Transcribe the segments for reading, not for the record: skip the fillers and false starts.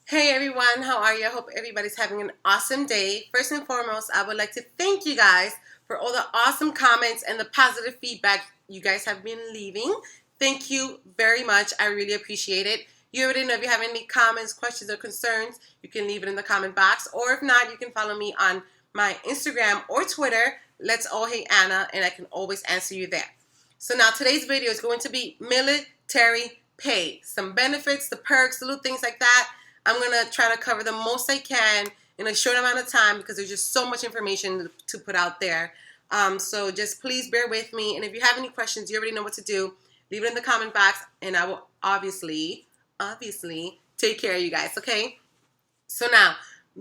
Hey everyone, how are you? I hope everybody's having an awesome day. First and foremost, I would like to thank you guys for all the awesome comments and the positive feedback you guys have been leaving. Thank you very much. I really appreciate it. You already know if you have any comments, questions, or concerns, you can leave it in the comment box. Or if not, you can follow me on my Instagram or Twitter, Let's All Hey Anna, and I can always answer you there. So now today's video is going to be military pay. Some benefits, the perks, the little things like that. I'm going to try to cover the most I can in a short amount of time because there's just so much information to put out there. So just please bear with me. And if you have any questions, you already know what to do. Leave it in the comment box and I will obviously take care of you guys, okay? So now,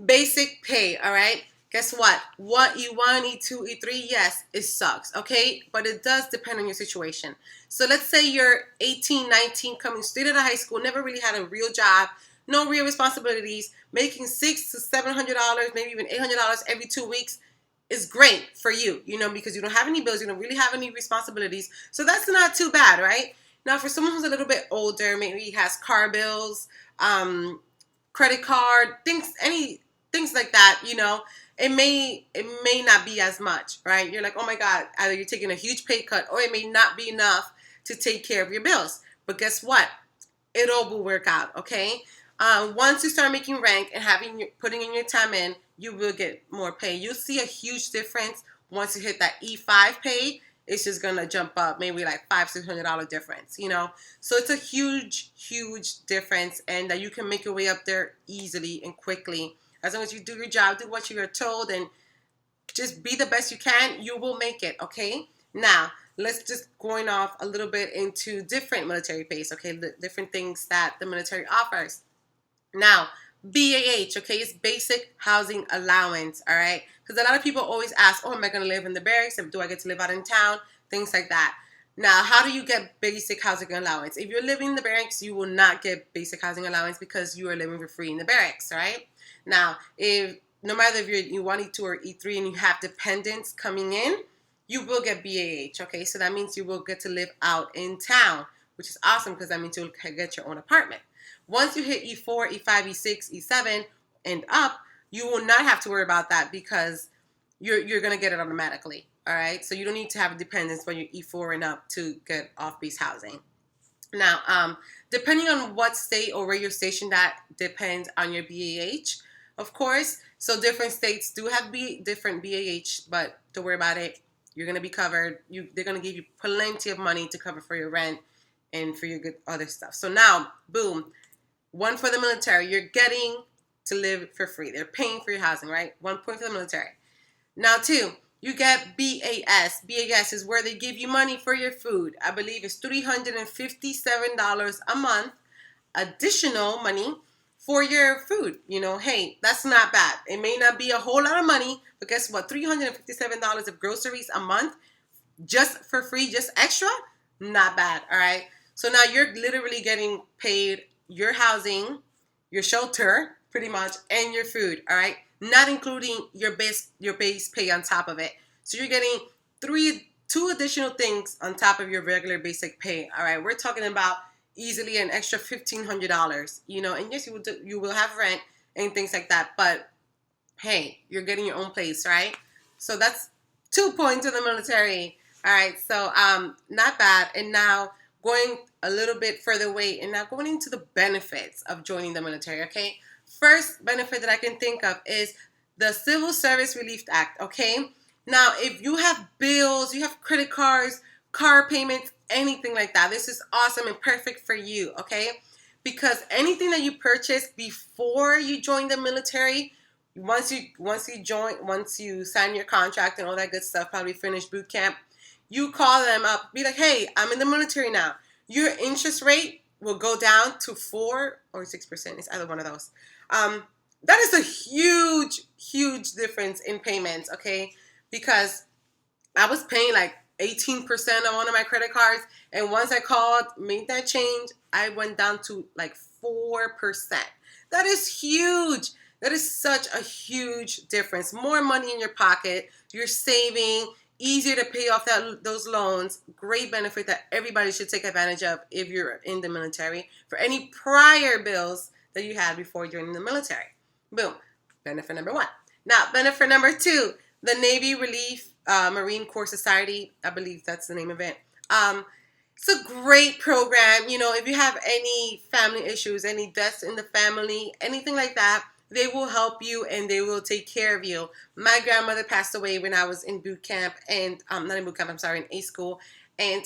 basic pay, all right? Guess what? What E1, E2, E3, yes, it sucks, okay? But it does depend on your situation. So let's say you're 18, 19, coming straight out of high school, never really had a real job, no real responsibilities, making $600 to $700, maybe even $800 every 2 weeks is great for you, because you don't have any bills, you don't really have any responsibilities. So that's not too bad, right? Now, for someone who's a little bit older, maybe has car bills, credit card, things like that, it may not be as much, right? You're like, oh my God, either you're taking a huge pay cut or it may not be enough to take care of your bills. But guess what? It all will work out, okay? Once you start making rank and putting in your time in, you will get more pay. You'll see a huge difference once you hit that E5 pay. It's just gonna jump up, maybe like $500-$600 difference, So it's a huge, huge difference, and that you can make your way up there easily and quickly. As long as you do your job, do what you are told, and just be the best you can, you will make it, okay? Now, let's just going off a little bit into different military pays, okay? The different things that the military offers. Now, BAH, okay, is basic housing allowance, all right? Because a lot of people always ask, oh, am I going to live in the barracks? Do I get to live out in town? Things like that. Now, how do you get basic housing allowance? If you're living in the barracks, you will not get basic housing allowance because you are living for free in the barracks, right? Now, no matter if you're E1, E2, or E3 and you have dependents coming in, you will get BAH, okay? So that means you will get to live out in town, which is awesome because that means you'll get your own apartment. Once you hit E4, E5, E6, E7, and up, you will not have to worry about that because you're going to get it automatically, all right? So you don't need to have dependents when you're E4 and up to get off-base housing. Now, depending on what state or where you're stationed at depends on your BAH, of course. So different states do have different BAH, but don't worry about it. You're going to be covered. They're going to give you plenty of money to cover for your rent and for your good other stuff. So now, boom. One for the military, you're getting to live for free. They're paying for your housing, right? 1 point for the military. Now, 2, you get BAS. BAS is where they give you money for your food. I believe it's $357 a month, additional money for your food. Hey, that's not bad. It may not be a whole lot of money, but guess what? $357 of groceries a month, just for free, just extra, not bad, all right? So now you're literally getting paid your housing, your shelter, pretty much, and your food, all right? Not including your base pay on top of it. So you're getting 2 additional things on top of your regular basic pay, all right? We're talking about easily an extra $1,500, and yes, you will have rent and things like that, but hey, you're getting your own place, right? So that's 2 points in the military, all right? So not bad. And now going a little bit further away and now going into the benefits of joining the military, okay? First benefit that I can think of is the Civil Service Relief Act, okay? Now, if you have bills, you have credit cards, car payments, anything like that, this is awesome and perfect for you, okay? Because anything that you purchase before you join the military, once you sign your contract and all that good stuff, probably finish boot camp, you call them up, be like, hey, I'm in the military now. Your interest rate will go down to 4 or 6%. It's either one of those. That is a huge, huge difference in payments, okay? Because I was paying like 18% on one of my credit cards, and once I called, made that change, I went down to like 4%. That is huge. That is such a huge difference. More money in your pocket. You're saving. Easier to pay off those loans. Great benefit that everybody should take advantage of if you're in the military. For any prior bills that you had before joining the military. Boom. Benefit number 1. Now, benefit number 2, the Navy Relief Marine Corps Society, I believe that's the name of it. It's a great program. If you have any family issues, any deaths in the family, anything like that, they will help you and they will take care of you. My grandmother passed away when I was in boot camp, and not in boot camp, I'm sorry, in A school. And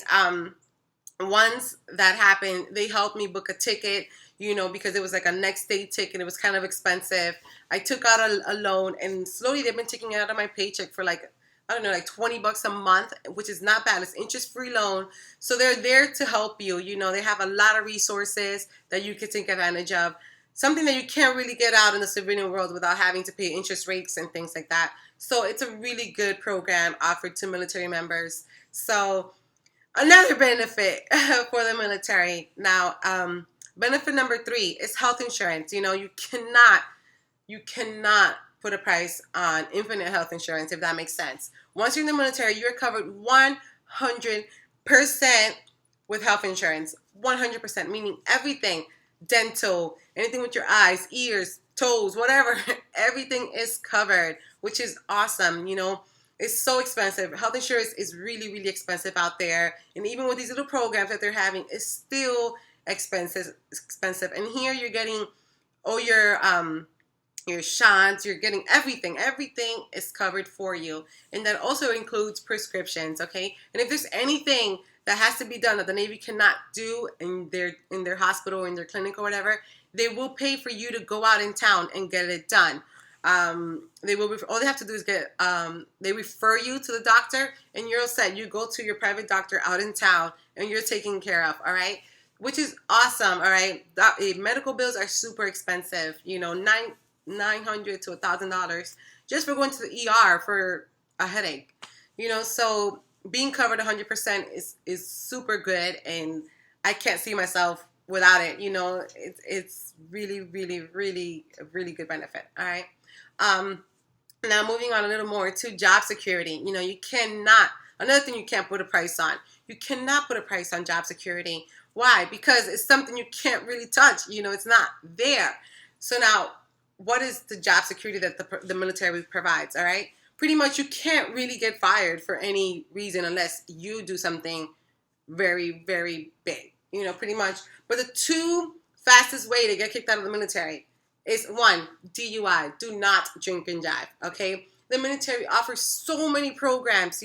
once that happened, they helped me book a ticket, because it was like a next day ticket. It was kind of expensive. I took out a loan, and slowly they've been taking it out of my paycheck for like $20 a month, which is not bad. It's interest-free loan. So they're there to help you. They have a lot of resources that you can take advantage of. Something that you can't really get out in the civilian world without having to pay interest rates and things like that. So it's a really good program offered to military members. So another benefit for the military. Now, benefit number 3 is health insurance. You cannot put a price on infinite health insurance, if that makes sense. Once you're in the military, you're covered 100% with health insurance. 100%, meaning everything, dental, anything with your eyes, ears, toes, whatever, everything is covered, which is awesome. It's so expensive. Health insurance is really, really expensive out there. And even with these little programs that they're having, it's still expensive. And here you're getting all your shots, you're getting everything. Everything is covered for you. And that also includes prescriptions, okay? And if there's anything that has to be done that the Navy cannot do in their hospital or in their clinic or whatever, they will pay for you to go out in town and get it done. All they have to do is they refer you to the doctor, and you're all set. You go to your private doctor out in town, and you're taken care of, all right? Which is awesome, all right? Medical bills are super expensive, $900 to $1,000 just for going to the ER for a headache, so being covered 100% is super good, and I can't see myself without it. It's really, really, really a really good benefit. All right. Now moving on a little more to job security. You cannot, another thing you can't put a price on. You cannot put a price on job security. Why? Because it's something you can't really touch. It's not there. So now, what is the job security that the military provides? All right. Pretty much you can't really get fired for any reason unless you do something very, very big, pretty much. But the 2 fastest way to get kicked out of the military is 1, DUI, do not drink and drive, okay? The military offers so many programs,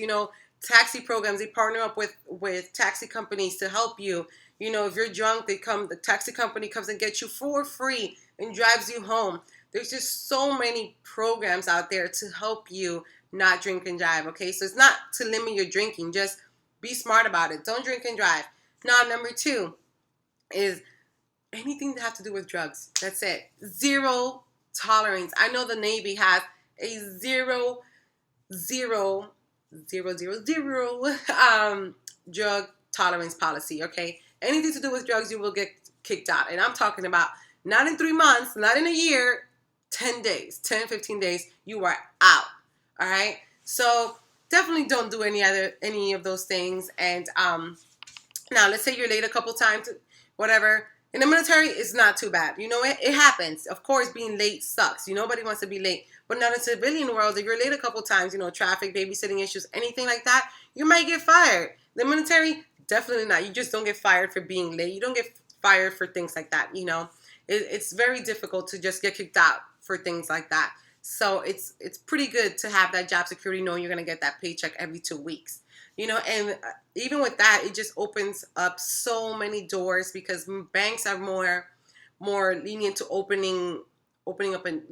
taxi programs. They partner up with taxi companies to help you. If you're drunk, the taxi company comes and gets you for free and drives you home. There's just so many programs out there to help you not drink and drive, okay? So it's not to limit your drinking. Just be smart about it. Don't drink and drive. Now, number 2 is anything that have to do with drugs. That's it. 0 tolerance. I know the Navy has a 0 drug tolerance policy, okay? Anything to do with drugs, you will get kicked out. And I'm talking about not in 3 months, not in a year, 10 days, 10, 15 days, you are out. All right. So definitely don't do any of those things. And now let's say you're late a couple times, whatever. In the military, it's not too bad. It happens. Of course, being late sucks. Nobody wants to be late. But now in the civilian world, if you're late a couple times, traffic, babysitting issues, anything like that, you might get fired. The military, definitely not. You just don't get fired for being late. You don't get fired for things like that. It's very difficult to just get kicked out for things like that. So it's pretty good to have that job security, knowing you're going to get that paycheck every 2 weeks. And even with that, it just opens up so many doors because banks are more lenient to opening up and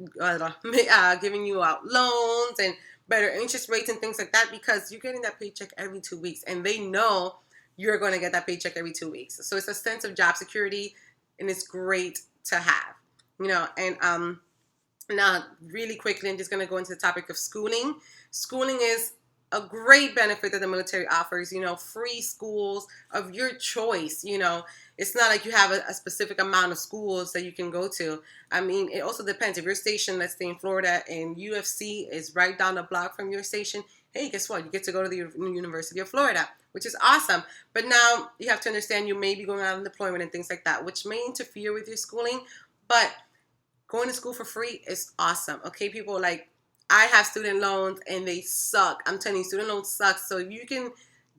giving you out loans and better interest rates and things like that, because you're getting that paycheck every 2 weeks, and they know you're going to get that paycheck every 2 weeks. So it's a sense of job security, and it's great to have. And now really quickly, I'm just going to go into the topic of schooling. Schooling is a great benefit that the military offers, free schools of your choice. It's not like you have a specific amount of schools that you can go to. I mean, it also depends. If you're stationed, let's say in Florida, and UFC is right down the block from your station, hey, guess what? You get to go to the University of Florida, which is awesome. But now you have to understand you may be going out on deployment and things like that, which may interfere with your schooling. But going to school for free is awesome. Okay, people, like, I have student loans and they suck. I'm telling you, student loans suck. So if you can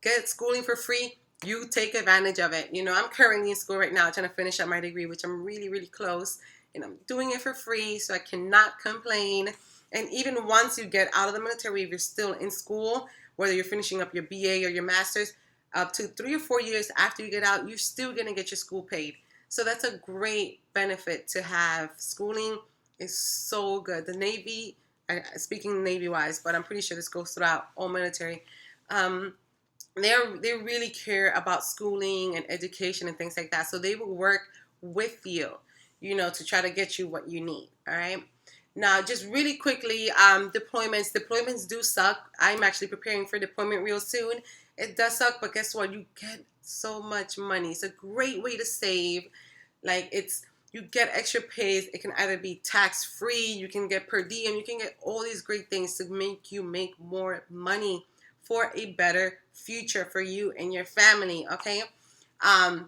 get schooling for free, you take advantage of it. You know, I'm currently in school right now trying to finish up my degree, which I'm really, really close. And I'm doing it for free, so I cannot complain. And even once you get out of the military, if you're still in school, whether you're finishing up your BA or your master's, up to 3 or 4 years after you get out, you're still going to get your school paid. So that's a great benefit to have. Schooling is so good. The Navy, speaking Navy-wise, but I'm pretty sure this goes throughout all military, they really care about schooling and education and things like that. So they will work with you, you know, to try to get you what you need. All right. Now, just really quickly, deployments. Deployments do suck. I'm actually preparing for deployment real soon. It does suck, but guess what? You get so much money. It's a great way to save. Like, you get extra pays. It can either be tax free, you can get per diem, you can get all these great things to make you make more money for a better future for you and your family. Okay. Now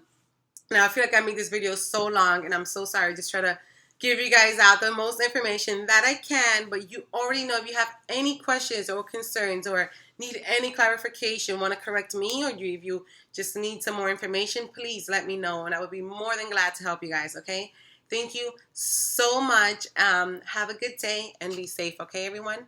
I feel like I made this video so long, and I'm so sorry. Just try to give you guys out the most information that I can, but you already know. If you have any questions or concerns or need any clarification, want to correct me, or if you just need some more information, please let me know, and I would be more than glad to help you guys. Okay, thank you so much. Have a good day and be safe. Okay, everyone.